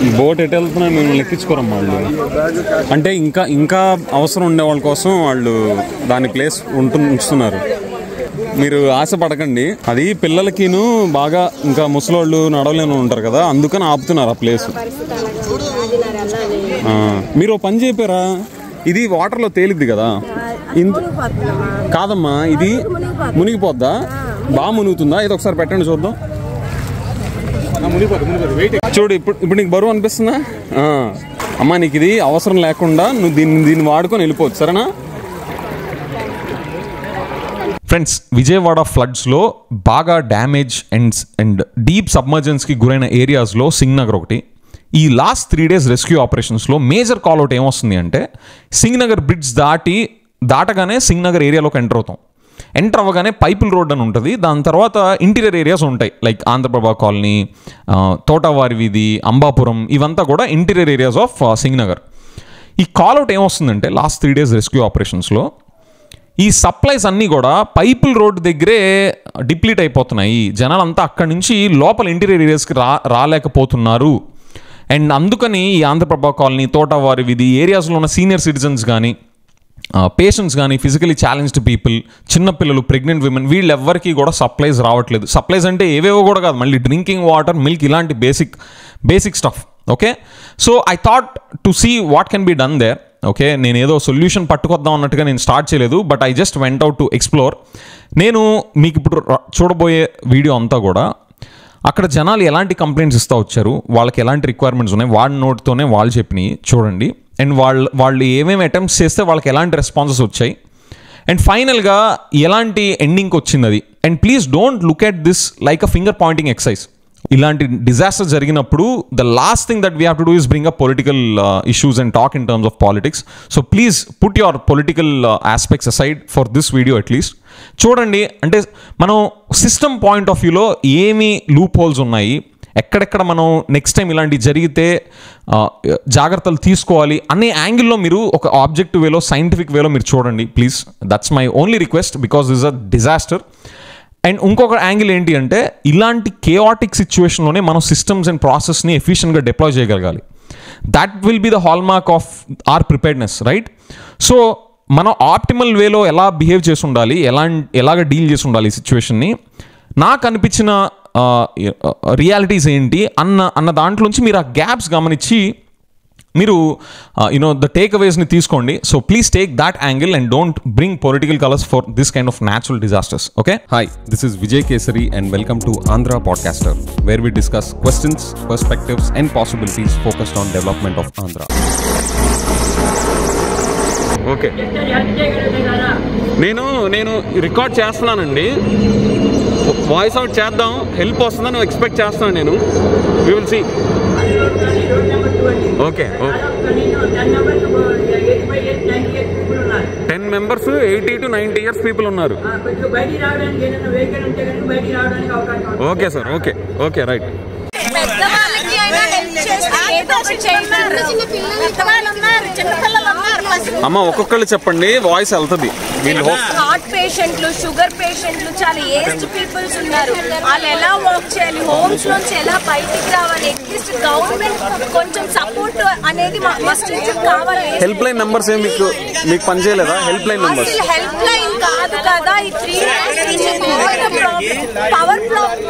ఈ బోట్ ఎటు వెళ్తున్నా మిమ్మల్ని ఎక్కించుకోరమ్మా వాళ్ళు. అంటే ఇంకా అవసరం ఉండే వాళ్ళ కోసం వాళ్ళు దాని ప్లేస్ ఉంచుతున్నారు. మీరు ఆశపడకండి. అది పిల్లలకిను బాగా ఇంకా ముసలోళ్ళు నడవలేని ఉంటారు కదా, అందుకని ఆపుతున్నారు ఆ ప్లేస్. మీరు పని చెప్పారా, ఇది వాటర్లో తేలిద్ది కదా. కాదమ్మా, ఇది మునిగిపోద్దా? బాగా మునుగుతుందా? ఇది ఒకసారి పెట్టండి చూద్దాం. చూడు, ఇప్పుడు నీకు బరువు అనిపిస్తుందా? అమ్మా, నీకు ఇది అవసరం లేకుండా నువ్వు దీన్ని వాడుకొని వెళ్ళిపోవచ్చు, సరేనా? ఫ్రెండ్స్, విజయవాడ ఫ్లడ్స్లో బాగా డ్యామేజ్ అండ్ డీప్ సబ్మర్జెన్స్కి గురైన ఏరియాస్లో సింగ్ నగర్ ఒకటి. ఈ లాస్ట్ 3 days రెస్క్యూ ఆపరేషన్స్లో మేజర్ కాల్అవుట్ ఏమొస్తుంది అంటే, సింగ్ నగర్ బ్రిడ్జ్ దాటగానే సింగ్ నగర్ ఏరియాలోకి ఎంటర్ అవ్వగానే పైపుల్ రోడ్ అని ఉంటుంది. దాని తర్వాత ఇంటీరియర్ ఏరియాస్ ఉంటాయి, లైక్ ఆంధ్రప్రభ కాలనీ, తోటవారి వీధి, అంబాపురం, ఇవంతా కూడా interior areas of Singh Nagar. ఈ కాల్అవుట్ ఏమొస్తుందంటే, లాస్ట్ 3 days రెస్క్యూ ఆపరేషన్స్లో ఈ సప్లైస్ అన్నీ కూడా పైపుల్ రోడ్ దగ్గరే డిప్లీట్ అయిపోతున్నాయి. జనాలంతా అక్కడి నుంచి లోపల ఇంటీరియర్ ఏరియాస్కి రాలేకపోతున్నారు. అండ్ అందుకని ఈ ఆంధ్రప్రభ కాలనీ, తోటవారి వీధి ఏరియాస్లో ఉన్న సీనియర్ సిటిజన్స్ కానీ, పేషెంట్స్ కానీ, ఫిజికలీ ఛాలెంజ్డ్ పీపుల్, చిన్నపిల్లలు, ప్రెగ్నెంట్ విమెన్, వీళ్ళెవ్వరికీ కూడా సప్లైస్ రావట్లేదు. సప్లైస్ అంటే ఏవేవో కూడా కాదు, మళ్ళీ డ్రింకింగ్ వాటర్, మిల్క్, ఇలాంటి basic stuff. Okay, so I thought to see what can be done there. Okay, నేను ఏదో సొల్యూషన్ పట్టుకొద్దాం అన్నట్టుగా నేను స్టార్ట్ చేయలేదు, but I just went out to explore. నేను మీకు ఇప్పుడు చూడబోయే వీడియో అంతా కూడా అక్కడ జనాలు ఎలాంటి కంప్లైంట్స్ ఇస్తూ వచ్చారు, వాళ్ళకి ఎలాంటి రిక్వైర్మెంట్స్ ఉన్నాయి, వాళ్ళ నోట్తోనే వాళ్ళు చెప్పినవి చూడండి. అండ్ వాళ్ళు ఏమేమి అటెంప్ట్స్ చేస్తే వాళ్ళకి ఎలాంటి రెస్పాన్సెస్ వచ్చాయి, అండ్ ఫైనల్గా ఎలాంటి ఎండింగ్కి వచ్చింది అది. And please don't look at this like a finger Poynting exercise. ఇలాంటి డిజాస్టర్ జరిగినప్పుడు the last thing that we have to do is bring up political issues and talk in terms of politics. So please put your political aspects aside for this video at least. చూడండి, అంటే మనం system point of వ్యూలో ఏమి loop holes ఉన్నాయి, ఎక్కడెక్కడ మనం next time ఇలాంటివి జరిగితే జాగ్రత్తలు తీసుకోవాలి అనే యాంగిల్లో మీరు ఒక ఆబ్జెక్టివ్ వేలో, సైంటిఫిక్ వేలో మీరు చూడండి please. That's my only request, because this a disaster. And ఇంకొక యాంగిల్ ఏంటి అంటే, ఇలాంటి కేఆటిక్ సిచ్యువేషన్లోనే మనం సిస్టమ్స్ అండ్ ప్రాసెస్ని ఎఫిషియెంట్గా డిప్లాయ్ చేయగలగాలి. That will be the hallmark of our preparedness, right? So మనం ఆప్టిమల్ వేలో ఎలా బిహేవ్ చేసి ఉండాలి, ఎలాగ డీల్ చేసి ఉండాలి ఈ సిచ్యువేషన్ని, నాకు అనిపించిన రియాలిటీస్ ఏంటి అన్న దాంట్లోంచి మీరు ఆ గ్యాప్స్ గమనించి మీరు ద టేక్ అవేస్ని తీసుకోండి. So please take that angle and don't bring political colours for this kind of natural disasters. Okay, hi, this is Vijay Kesari and welcome to Andhra podcaster, where we discuss questions, perspectives and possibilities focused on development of Andhra. Okay, నేను record చేస్తున్నానండి. Voice out చేద్దాం, help వస్తుందని expect చేస్తున్నాను నేను. We will see. Okay, 10 members 80 to 90 years people ఉన్నారు. Okay sir, okay right. అమ్మ, ఒక్కొక్కళ్ళు చెప్పండి, వాయిస్ వెళ్తుంది. హార్ట్ పేషెంట్లు, షుగర్ పేషెంట్లు, చాలా ఏజ్డ్ పీపుల్స్ ఉన్నారు. వాళ్ళు ఎలా వర్క్ చేయాలి, హోమ్స్ నుంచి ఎలా బయటికి రావాలి, అట్లీస్ట్ గవర్నమెంట్ కొంచెం సపోర్ట్ అనేది మస్ట్ కావాలి. హెల్ప్ లైన్ నెంబర్స్ ఏం మీకు పని చేయలేదా? Help line numbers help line కాదు కదా. ఈ 3 power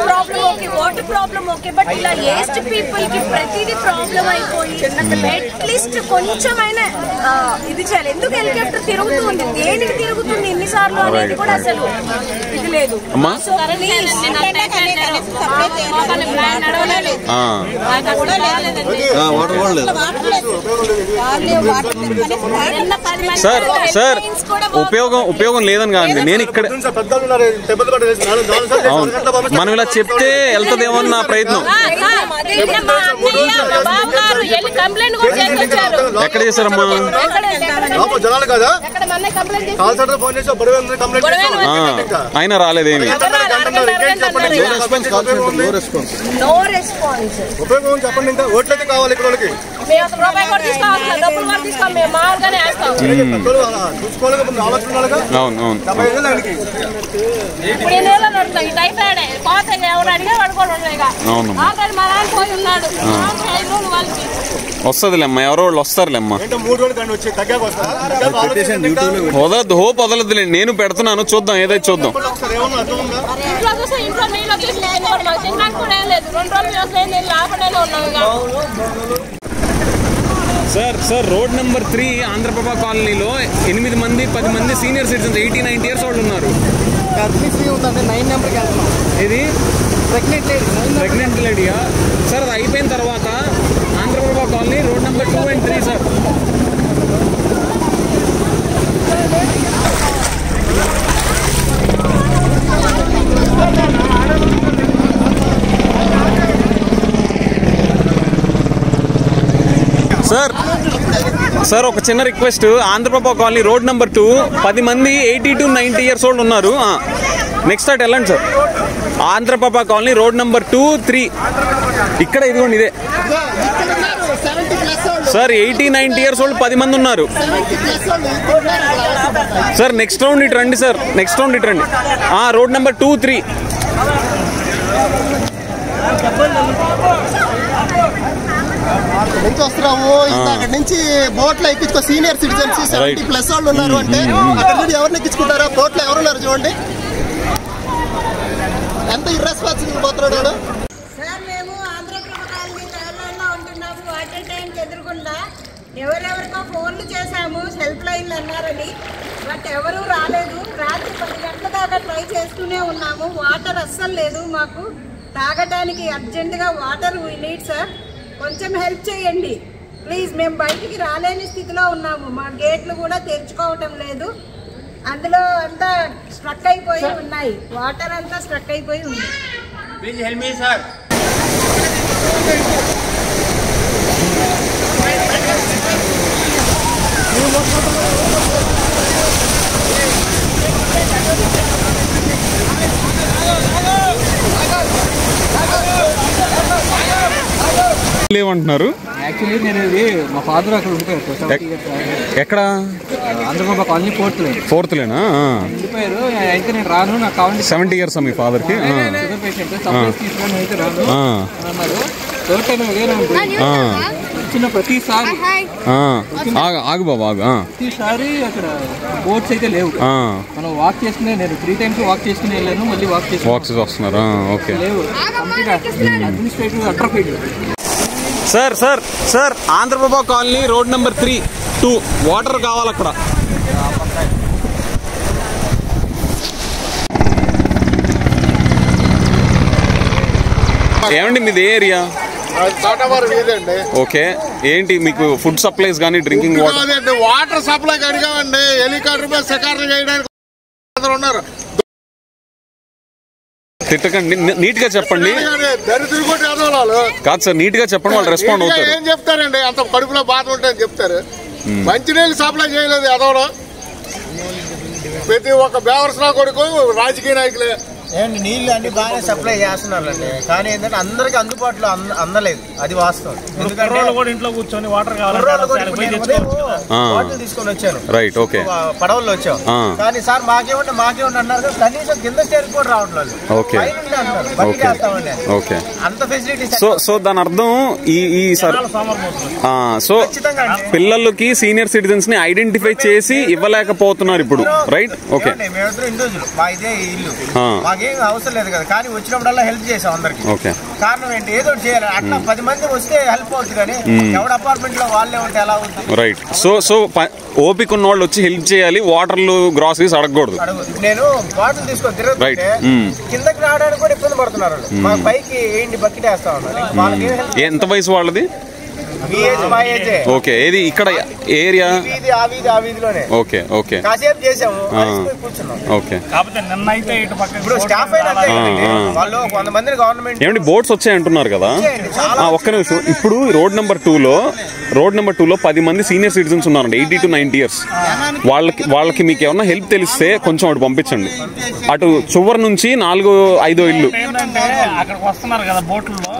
problem okay, water problem okay, but ఇలా ఏజ్డ్ పీపుల్ కి ప్రతిదీ ప్రాబ్లం అయిపోయి అట్లీస్ట్ కొంచెమైనా ఇది చేయాలి. ఎందుకు హెలికాప్టర్ తిరుగుతుంది, దేనికి తిరుగుతుంది ఎన్నిసార్లు అనేది కూడా అసలు ఇది లేదు. సార్ ఉపయోగం లేదని కాదండి. నేను ఇక్కడ మనం ఇలా చెప్తే వెళ్తుందేమో నా ప్రయత్నం. ఎక్కడ చేశారమ్మా? ఆయన రాలేదేమి. ఉపయోగం చెప్పండి. ఇంకా ఓట్లయితే కావాలి ఇక్కడ వాళ్ళకి. అవును. అవునమ్మా వస్తుందిలేమ్మా, ఎవరో వాళ్ళు వస్తారులేమ్మా. వదలద్దు, హోప్ వదలద్దులేండి, నేను పెడుతున్నాను, చూద్దాం ఏదైతే చూద్దాం. సార్ రోడ్ నెంబర్ 3 ఆంధ్రప్రభ కాలనీలో 8 మంది 10 మంది సీనియర్ సిటిజన్స్ 80-90 ఇయర్స్ వాళ్ళు ఉన్నారు. ఇది ప్రెగ్నెంట్ లేడీయా సార్? అది అయిపోయిన తర్వాత Andhra Prabha colony road number 2 and 3 sir. Sir ఒక చిన్న request, Andhra Prabha colony road number 2 10 మంది 80-90 ఇయర్స్ ఓల్డ్ ఉన్నారు. నెక్స్ట్ స్టార్ట్ వెళ్ళండి sir. Andhraprabha colony road number 2, 3 ఇక్కడ ఇదిగోండి ఇదే సార్. 80-90 ఇయర్స్ ఓల్డ్ 10 మంది ఉన్నారు సార్. నెక్స్ట్ రౌండ్ ఇటు రండి సార్, నెక్స్ట్ రౌండ్ ఇటు రండి. రోడ్ నెంబర్ 2, 3 నుంచి వస్తున్నాము. అక్కడ నుంచి బోట్లో ఎక్కించుకో. సీనియర్ సిటిజన్స్ 70+ వాళ్ళు ఉన్నారు అంటే అక్కడ నుండి ఎవరిని ఎక్కించుకుంటారా? బోట్లో ఎవరున్నారు చూడండి, ఎంత ఇర్రెస్పాన్సిబుల్ పోతున్నాడు వాడు. సార్ మేము ఆంధ్రప్రభ కాలనీ తెలంగాణలో ఉంటున్నాము. వాటర్ ట్యాంక్ ఎదురుకుండా ఎవరెవరికో ఫోన్లు చేశాము, హెల్ప్ లైన్లు అన్నారని, బట్ ఎవరూ రాలేదు. రాత్రి 10 గంటల దాకా ట్రై చేస్తూనే ఉన్నాము. వాటర్ అస్సలు లేదు మాకు తాగడానికి. అర్జెంటుగా వాటర్ వీ నీడ్ సార్. కొంచెం హెల్ప్ చేయండి ప్లీజ్. మేము బయటికి రాలేని స్థితిలో ఉన్నాము. మా గేట్లు కూడా తెరుచుకోవటం లేదు. అందులో అంతా స్ట్రక్ అయిపోయి ఉన్నాయి. వాటర్ అంతా స్ట్రక్ అయిపోయి ఉంది. Please help me sir. ఏమంటున్నారు? యాక్చువల్లీ నేను ఇది మా ఫాదర్ అక్కడ ఉండిపోయారు. ఎక్కడ? ఆంధ్రప్రభ కాలనీ 4th లేనా ఉండిపోయారు. అయితే నేను రాను, నాకు కావాలి. 70 ఇయర్స్ మీ ఫాదర్ కి? షుగర్ పేషెంట్, సప్లైస్ తీసుకొని అయితే రాను అన్నారు. థర్డ్ టైం వచ్చిన ప్రతిసారి ఆగు బాబు ఆగు. ప్రతిసారి అక్కడ బోట్స్ అయితే లేవు. మనం వాక్ చేసుకునే, నేను 3 times వాక్ చేసుకుని వెళ్ళాను, మళ్ళీ వాక్ వస్తున్నారు. ఓకే లేవు. Administrative atrophied. Sir Andhraprabha colony road number 3, 2 water కావాలి అక్కడ. ఏమండి మీది ఏరియా? ఓకే, ఏంటి మీకు ఫుడ్ సప్లైస్ కానీ డ్రింకింగ్ వాటర్ సప్లై అడిగామండి. హెలికాప్టర్ మీద సెకార్లు చేయడానికి ఉన్నారు. తిట్టకండి, నీట్ గా చెప్పండి. కాదు సార్, నీట్ గా చెప్పండి, వాళ్ళు రెస్పాండ్ అవుతారు. ఏం చెప్తారండి, అంత కడుపులో బాధ ఉంటాయని చెప్తారు. మంచినీళ్ళు సప్లై చేయలేదు ఎదవలో. ప్రతి ఒక్క బేవర్స్ కొడుకు రాజకీయ నాయకులే. ఏంటి నీళ్లు అన్ని బాగానే సప్లై చేస్తున్నారండి, కానీ ఏంటంటే అందరికి అందుబాటులో అందలేదు, అది వాస్తవం. ఎందుకంటే ఇంట్లో కూర్చొని వాటర్ బాటిల్ తీసుకొని వచ్చాను. Right, okay. పడవల్లో వచ్చాం, కానీ సార్ మాకేమంటే అన్నారు, కనీసం కింద స్టేజ్ కూడా రావట్లేదు. ఓకే, అంత ఫెసిలిటీస్. సో దాని అర్థం ఈ సార్, సో పిల్లలకి సీనియర్ సిటిజన్స్ ని ఐడెంటిఫై చేసి ఇవ్వలేకపోతున్నారు ఇప్పుడు. Right, okay. మేమిద్దరు ఇండివిజువల్, మా ఇదే ఇల్లు, మాకేం అవసరం లేదు కదా, కానీ వచ్చినప్పుడల్లా హెల్ప్ చేసాం అందరికి. కారణం ఏంటి, ఏదో చేయాలి. అట్లా 10 మంది వస్తే హెల్ప్ అవుతుంది, కానీ ఎవడ అపార్ట్మెంట్ లో వాళ్ళే ఉంటే ఎలా అవుతుంది? రైట్. సో ఓపిక ఉన్న వాళ్ళు వచ్చి హెల్ప్ చేయాలి, వాటర్లు గ్రాసరీస్ అడగకూడదు. నేను బాటిల్ తీసుకొని తిరుగుతుంటే కిందకి రావడానికి కూడా ఇబ్బంది పడుతున్నారు. మా పైకి ఏంటి బకెట్ వేస్తా ఉన్నారు. ఎంత వయసు వాళ్ళది? ఓకే, ఏది ఇక్కడ ఏరియా? ఓకే, ఓకే, కాసేపు చేసాము, కూర్చున్నాం. ఓకే. ఇప్పుడు స్టాఫ్ అయినా వాళ్ళు కొంతమంది గవర్నమెంట్ ఏమంటే బోట్స్ వచ్చాయంటున్నారు కదా, ఒక్క నిమిషం. ఇప్పుడు రోడ్ నెంబర్ 2లో 10 మంది సీనియర్ సిటిజన్స్ ఉన్నారండి, 80 to 90 ఇయర్స్. వాళ్ళకి మీకు ఏమన్నా హెల్ప్ తెలిస్తే కొంచెం అటు పంపించండి. అటు చివరి నుంచి 4-5 ఇల్లు అక్కడికి వస్తున్నారు కదా బోట్లలో,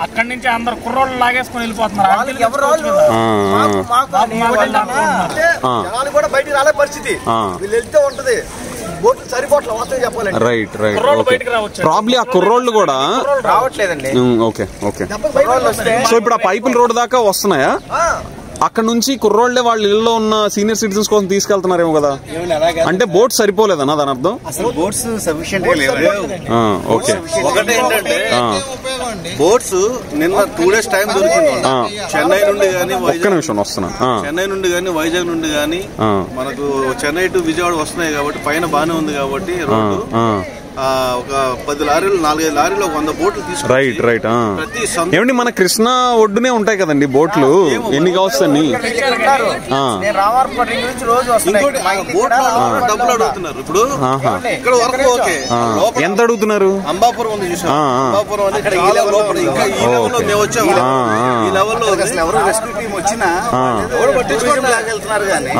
అక్కడి నుంచి అందరు కుర్రోళ్ళు లాగేసుకుని వెళ్ళిపోతున్నారు. కూడా బయటికి రాలే పరిస్థితి. వీళ్ళు వెళ్తే ఉంటది బోట్లు సరిపోట్ల వాస్తవం చెప్పాలండి. Right right. ప్రాబ్లీ ఆ కుర్రోళ్ళు కూడా రావట్లేదండి. Okay okay. సో ఇప్పుడు ఆ పైపుల రోడ్ దాకా వస్తున్నాయా? అక్కడ నుంచి కుర్రోళ్లే వాళ్ళ ఇళ్ళలో ఉన్న సీనియర్ సిటిజన్స్ కోసం తీసుకెళ్తున్నారేమో కదా. అంటే బోట్స్ సరిపోలేదన్నా దాని అర్థం? అసలు బోట్స్ సఫిషియెంట్ గా లేవు. ఓకే. ఒకటి ఏంటంటే బోట్స్ నిన్న 2 days టైం దొరికింది. చెన్నై నుండి కానీ ఒక్క నిమిషం వస్తున్నా. చెన్నై నుండి కానీ వైజాగ్ నుండి కానీ మనకు చెన్నై టు విజయవాడ వస్తున్నాయి కాబట్టి పైన బాగానే ఉంది కాబట్టి రోడ్డు ఒక 10 లారీలు 4-5 లారీలు 100 బోట్లు తీసుకు. Right right. ఏమండి మన కృష్ణా ఒడ్డునే ఉంటాయి కదండి బోట్లు, ఎన్ని కావచ్చు అని డబ్బులు అడుగుతున్నారు. ఇప్పుడు ఇక్కడ వరకు ఓకే, ఎంత అడుగుతున్నారు? అంబాపురం ఉంది చూసాం. అంబాపురం అని ఇంకా ఈ లెవెల్లో మేము వచ్చాము. ఈ లెవెల్లో ఎవరు రెస్క్యూ టీం వచ్చినా ఎవరు పట్టించుకోవడానికి వెళ్తున్నారు కానీ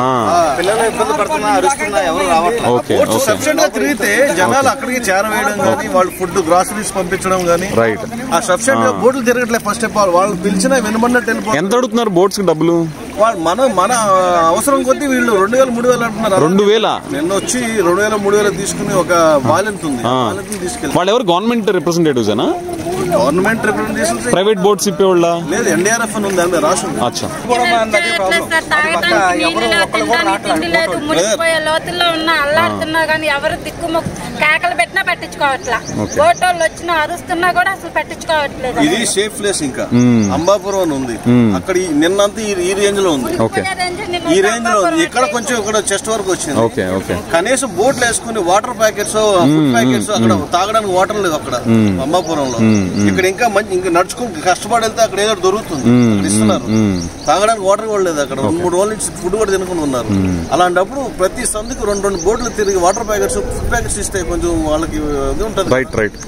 పిల్లలు ఇబ్బంది పడుతున్నా అరుస్తున్నా ఎవరు రావట్లేదు. సబ్సిడీ గా తిరిగితే జనాలు అక్కడికి చేరవేయడం కానీ వాళ్ళు ఫుడ్ గ్రాసరీస్ పంపించడం కానీ ఆ సబ్సిడీ బోట్లు తిరగట్లేదు. ఫస్ట్ ఆఫ్ ఆల్ వాళ్ళు పిలిచినా వినబడినట్టు వెళ్ళిపోతారు. ఎంత అడుగుతున్నారు బోట్స్ కి డబ్బులు? మన అవసరం కొద్దీ వీళ్ళు 2000-3000 అంటున్నారు. 2000 నిన్న వచ్చి 2000-3000 తీసుకుని ఒక వాలెంట్ ఉంది, తీసుకెళ్ళి వాళ్ళు ఎవరు గవర్నమెంట్ రిప్రజెంటేటివ్స్ ఏనా? గవర్నమెంట్ రిప్రజెంటేటివ్స్ ప్రైవేట్ బోట్స్ ఇప్పేవాళ్ళ లేదు, ఎన్డీఆర్ఎఫ్ అని ఉంది అండి రాష్ట్రం. లోతుల్లో ఉన్న అల్లాడుతున్నా కానీ ఎవరు దిక్కుముక్కు కేకలు పెట్టినా పట్టించుకోవట్లా. బోటోళ్ళు వచ్చినా అరుస్తున్నా కూడా అసలు పట్టించుకోవట్లేదు. ఇది సేఫ్ ప్లేస్. ఇంకా అంబాపురం అని ఉంది అక్కడ నిన్నంతా ఈ రేంజ్ లో ఉంది. ఈ రేంజ్ లో ఉంది. ఇక్కడ కొంచెం ఇక్కడ చెస్ట్ వరకు వచ్చింది. కనీసం బోట్లు వేసుకుని వాటర్ ప్యాకెట్స్ ఫుడ్ ప్యాకెట్స్ అక్కడ తాగడానికి వాటర్ లేదు అక్కడ అంబాపురంలో. ఇక్కడ ఇంకా మంచి ఇంకా నడుచుకుని కష్టపడి వెళ్తే అక్కడ ఏదో దొరుకుతుంది, ఇస్తున్నారు. తాగడానికి వాటర్ కూడా లేదు అక్కడ. 2-3 రోజుల నుంచి ఫుడ్ కూడా తినుకుని ఉన్నారు. అలాంటప్పుడు ప్రతి సందుకు 2 బోట్లు తిరిగి వాటర్ ప్యాకెట్స్ ఫుడ్ ప్యాకెట్స్ ఇస్తే కొంచెం వాళ్ళకి ఇది ఉంటుంది. Right right.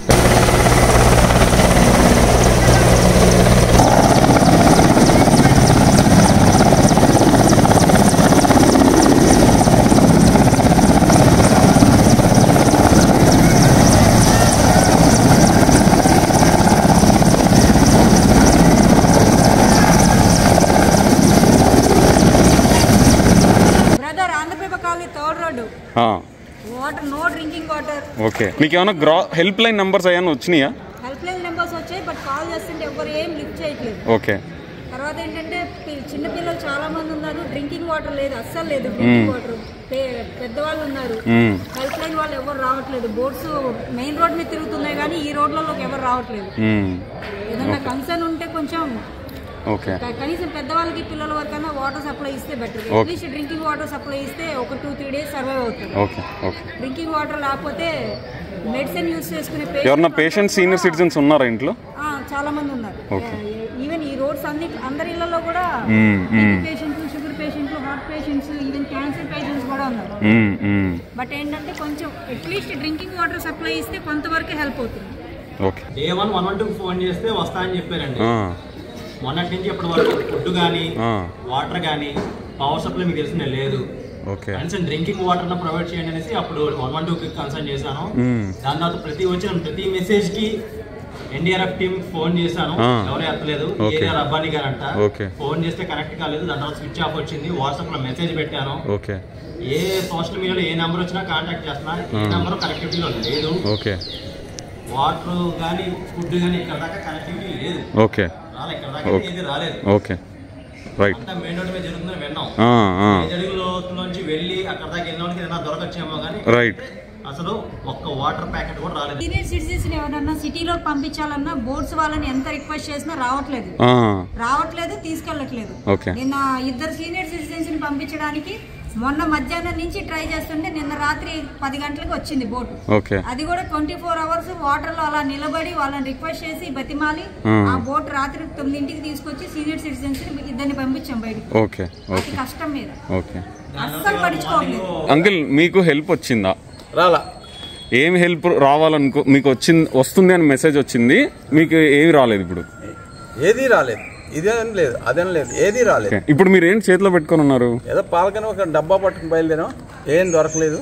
ఓకే. మీకు ఏమైనా హెల్ప్ లైన్ నెంబర్స్ అయ్యాను వచ్చినాయా? హెల్ప్ లైన్ నెంబర్స్ వచ్చాయి, బట్ కాల్ చేస్తుంటే ఎవరు ఏం లిఫ్ట్ చేయట్లేదు. ఓకే. తర్వాత ఏంటంటే చిన్న పిల్లలు చాలా మంది ఉన్నారు, డ్రింకింగ్ వాటర్ లేదు, అస్సలు లేదు డ్రింకింగ్ వాటర్. పెద్దవాళ్ళు ఉన్నారు, హెల్ప్ లైన్ వాళ్ళు ఎవరు రావట్లేదు. బోట్స్ మెయిన్ రోడ్ మీద తిరుగుతున్నాయి కానీ ఈ రోడ్లలోకి ఎవరు రావట్లేదు. ఏదన్నా కన్సర్న్ ఉంటే కొంచెం కనీసం పెద్దవాళ్ళకి పిల్లల వరకైనా వాటర్ సప్లై ఇస్తే better. At least drinking water supply ఇస్తే ఒక 2-3 days సర్వైవ్ అవుతుంది. డ్రింకింగ్ వాటర్ లేకపోతే మెడిసిన్ యూజ్ చేసుకునే పేషెంట్స్ సీనియర్ సిటిజన్స్ ఉన్నారా ఇంట్లో? చాలా మంది ఉన్నారు. ఈవెన్ ఈ రోడ్స్ అందరి ఇళ్లలో కూడా పేషెంట్లు, షుగర్ పేషెంట్లు, heart patients, even cancer patients కూడా ఉన్నారు. బట్ ఏంటంటే కొంచెం అట్లీస్ట్ డ్రింకింగ్ వాటర్ సప్లై ఇస్తే కొంతవరకు హెల్ప్ అవుతుంది. Day 1 112 ఫోన్ చేస్తే వస్తా అని చెప్పారండి. మొన్నటి నుంచి ఇప్పటి వరకు ఫుడ్ కానీ వాటర్ కానీ పవర్ సప్లై మీకు తెలిసిన లేదు. కనీసం డ్రింకింగ్ వాటర్ ప్రొవైడ్ చేయండి అనేసి అప్పుడు 112కి కన్సల్ట్ చేశాను. దాని తర్వాత ప్రతి మెసేజ్ కి ఎన్డీఆర్ఎఫ్ టీమ్ ఫోన్ చేశాను, ఎవరు ఎత్తలేదు. ఏరియా రబ్బానీ గారంట, ఫోన్ చేస్తే కనెక్ట్ కాలేదు. దాని తర్వాత స్విచ్ ఆఫ్ వచ్చింది. వాట్సాప్ లో మెసేజ్ పెట్టాను. ఏ సోషల్ మీడియాలో ఏ నెంబర్ వచ్చినా కాంటాక్ట్ చేస్తున్నా, ఏ నెంబర్ కనెక్టివిటీలో లేదు. వాటర్ కానీ ఫుడ్ కానీ ఇక్కడ దాకా కనెక్టివిటీ లేదు. ఇక్కడ దాకా ఏది రాలేదు. మెయిన్ రోడ్ మీద జరుగుతుందని విన్నాం. 5 అడుగుల లోతులోంచి వెళ్ళి అక్కడ దాకా వెళ్ళడానికి ఏదైనా దొరకచ్చేమో కానీ అసలు ఒక్క వాటర్ ప్యాకెట్ కూడా రాలేదు. సీనియర్ సిటిజన్స్ ఎవరన్నా సిటీలో పంపించాలన్నా బోట్స్ వాళ్ళని ఎంత రిక్వెస్ట్ చేసినా రావట్లేదు, తీసుకెళ్ళట్లేదు. నిన్న 2 సీనియర్ సిటిజన్స్ ని పంపించడానికి మొన్న మధ్యాహ్నం నుంచి ట్రై చేస్తుంటే నిన్న రాత్రి 10 గంటలకు వచ్చింది బోట్. అది కూడా 24 hours వాటర్ లో అలా నిలబడి వాళ్ళని రిక్వెస్ట్ చేసి బతిమాలి ఆ బోట్ రాత్రి 9ంటికి తీసుకొచ్చి సీనియర్ సిటిజన్స్ 2 పంపించాం బయటికి. కష్టం మీద అస్సలు పట్టించుకోవట్లేదు. అంకుల్ మీకు హెల్ప్ వచ్చిందా? రాలా. ఏమి హెల్ప్ రావాలనుకో మీకు వస్తుంది అని మెసేజ్ వచ్చింది, మీకు ఏమి రాలేదు? ఇప్పుడు ఏది రాలేదు, ఇదేం లేదు, అదేం లేదు, ఏది రాలేదు. ఇప్పుడు మీరు ఏం చేతిలో పెట్టుకుని ఉన్నారు? ఏదో పాలకని ఒక డబ్బా పట్టుకుని బయలుదేరాం, ఏం దొరకలేదు.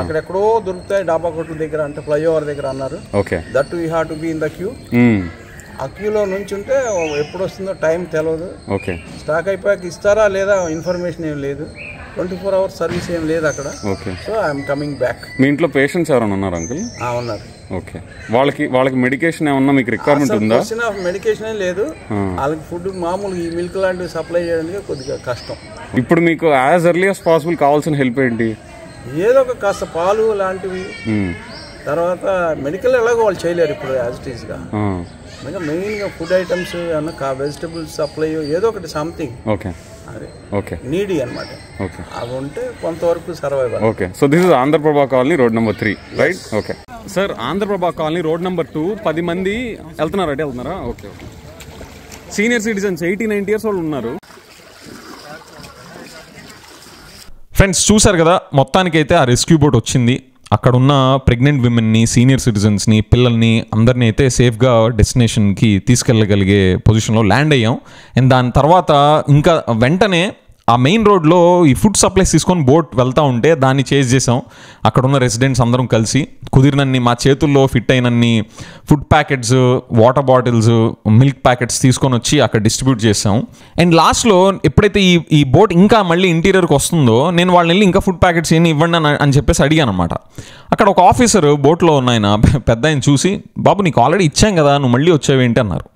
అక్కడెక్కడో దొరుకుతాయి డబ్బా కొట్ల దగ్గర, అంటే ఫ్లైఓవర్ దగ్గర అన్నారు. That we have to be in the queue. ఆ క్యూలో నుంచి ఉంటే ఎప్పుడు వస్తుందో టైం తెలియదు. స్టాక్ అయిపోయాక ఇస్తారా లేదా ఇన్ఫర్మేషన్ ఏం లేదు. 24 hours సర్వీస్ ఏం లేదు అక్కడ. Okay. So I'm coming back. మీ ఇంట్లో పేషెంట్స్ ఎవరైనా ఉన్నారు అంకుల్? ఉన్నారు. ఓకే. వాళ్ళకి మెడికేషన్ ఏమన్నా మీకు రిక్వైర్మెంట్ ఉందా? మెడికేషన్ లేదు వాళ్ళకి. ఫుడ్ మామూలు ఈ మిల్క్ లాంటివి సప్లై చేయడానికి కొద్దిగా కష్టం. ఇప్పుడు మీకు యాజ్ ఎర్లీ యాజ్ పాసిబుల్ కావాల్సిన హెల్ప్ ఏంటి? ఏదో ఒక కాస్త పాలు లాంటివి, తర్వాత మెడికల్ ఎలాగో వాళ్ళు చేయలేరు ఇప్పుడు యాజ్ ఇట్ ఈస్గా. ఇంకా మెయిన్గా ఫుడ్ ఐటమ్స్ ఏమన్నా వెజిటబుల్స్ సప్లై ఏదో ఒకటి సంథింగ్. ఓకే. ఓకే. నీడీ అనమాట. ఓకే. అవి ఉంటే కొంతవరకు survive. Okay. So this is Andhra Prabha colony road number 3 right? Okay sir. Andhraprabha colony road number 2 10 మంది వెళ్తున్నారా? Okay. Okay. Senior citizens 80-90 years వాళ్ళు ఉన్నారు. ఫ్రెండ్స్ చూసారు కదా, మొత్తానికైతే ఆ రెస్క్యూ బోట్ వచ్చింది. అక్కడ ఉన్న ప్రెగ్నెంట్ విమెన్ని, సీనియర్ సిటిజన్స్ని, పిల్లల్ని అందరినీ అయితే సేఫ్గా డెస్టినేషన్కి తీసుకెళ్ళగలిగే పొజిషన్లో ల్యాండ్ అయ్యాం. అండ్ దాని తర్వాత ఇంకా వెంటనే ఆ మెయిన్ రోడ్లో ఈ ఫుడ్ సప్లైస్ తీసుకొని బోట్ వెళ్తూ ఉంటే దాన్ని చేజ్ చేసాం. అక్కడ ఉన్న రెసిడెంట్స్ అందరం కలిసి కుదిరినన్ని మా చేతుల్లో ఫిట్ అయినన్ని food packets, water bottles, milk packets తీసుకొని వచ్చి అక్కడ డిస్ట్రిబ్యూట్ చేసాం. అండ్ లాస్ట్లో ఎప్పుడైతే ఈ బోట్ ఇంకా మళ్ళీ ఇంటీరియర్కి వస్తుందో నేను వాళ్ళని వెళ్ళి ఇంకా ఫుడ్ ప్యాకెట్స్ ఏమి ఇవ్వండి అని చెప్పేసి అడిగాను అనమాట. అక్కడ ఒక ఆఫీసర్ బోట్లో ఉన్న ఆయన పెద్ద ఆయన చూసి, బాబు నీకు ఆల్రెడీ ఇచ్చాం కదా, నువ్వు మళ్ళీ వచ్చావేంటి అన్నారు.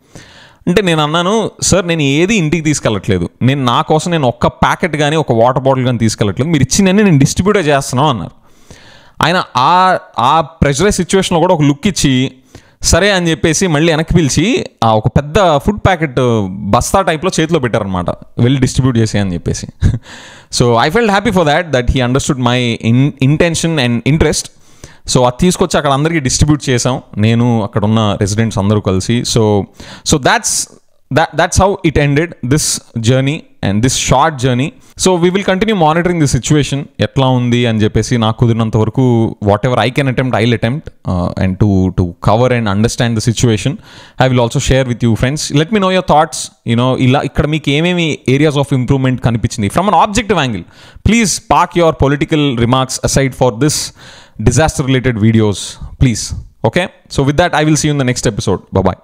అంటే నేను అన్నాను, సార్ నేను ఏది ఇంటికి తీసుకెళ్ళట్లేదు, నా కోసం నేను ఒక్క ప్యాకెట్ కానీ ఒక వాటర్ బాటిల్ కానీ తీసుకెళ్ళట్లేదు, మీరు ఇచ్చినన్ని నేను డిస్ట్రిబ్యూటే చేస్తున్నాను అన్నారు. ఆయన ఆ ప్రెషరైజ్ సిచ్యువేషన్లో కూడా ఒక లుక్ ఇచ్చి సరే అని చెప్పేసి మళ్ళీ వెనక్కి పిలిచి ఒక పెద్ద ఫుడ్ ప్యాకెట్ బస్తా టైప్లో చేతిలో పెట్టారనమాట, వెళ్ళి డిస్ట్రిబ్యూట్ చేసే అని చెప్పేసి. So I felt happy for that he understood my intention and interest. So అది తీసుకొచ్చి అక్కడ అందరికీ డిస్ట్రిబ్యూట్ చేసాం, నేను అక్కడ ఉన్న రెసిడెంట్స్ అందరూ కలిసి. So that's how it ended this journey and this short journey. So we will continue monitoring the situation etla undi అని చెప్పేసి నాకు కుదిరినంత వరకు whatever I can attempt I'll attempt and to cover and understand the situation. I will also share with you friends. Let me know your thoughts. ఇలా ఇక్కడ మీకు ఏమేమి areas of improvement కనిపించింది from an objective angle. Please park your political remarks aside for this disaster related videos please. Okay, so with that I will see you in the next episode. Bye bye.